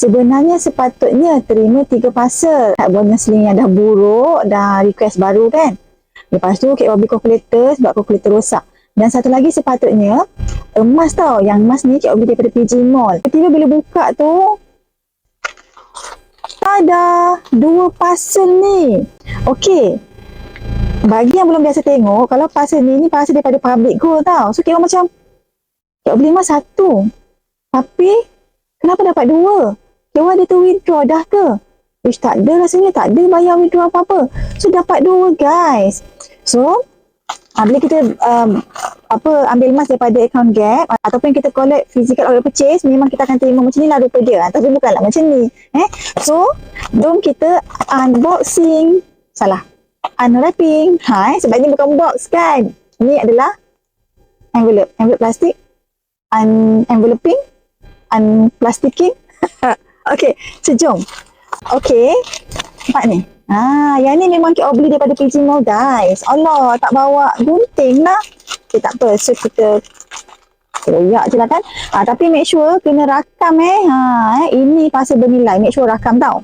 Sebenarnya sepatutnya terima 3 parcel. Tak boleh sling yang dah buruk, dah request baru kan. Lepas tu KOB calculator sebab calculator rosak. Dan satu lagi sepatutnya emas tau. Yang emas ni KOB daripada PG Mall. Tiba-tiba bila buka tu ada 2 parcel ni. Okey. Bagi yang belum biasa tengok, kalau parcel ni parcel daripada public go tau. So kira macam KOB beli emas 1. Tapi kenapa dapat 2? Kira dia tu withdraw dah ke? Wish tak ada rasanya, tak ada bayar withdraw apa-apa. So dapat 2 guys. So bila kita ambil emas daripada account Gap ataupun kita collect physical order purchase, memang kita akan terima macam ni lah rupa dia. Tapi bukanlah macam ni. So jom kita unboxing. Salah. Unwrapping. Sebab ni bukan box kan. Ni adalah envelope plastik. Enveloping. Unplastiking. Okey, so jom. Okey, nampak ni. Yang ni memang kita beli daripada PG Mall guys. Allah, tak bawa gunting lah. Okay, tak apa. So kita koyak je lah kan. Tapi make sure kena rakam Ini parcel bernilai. Make sure rakam tau.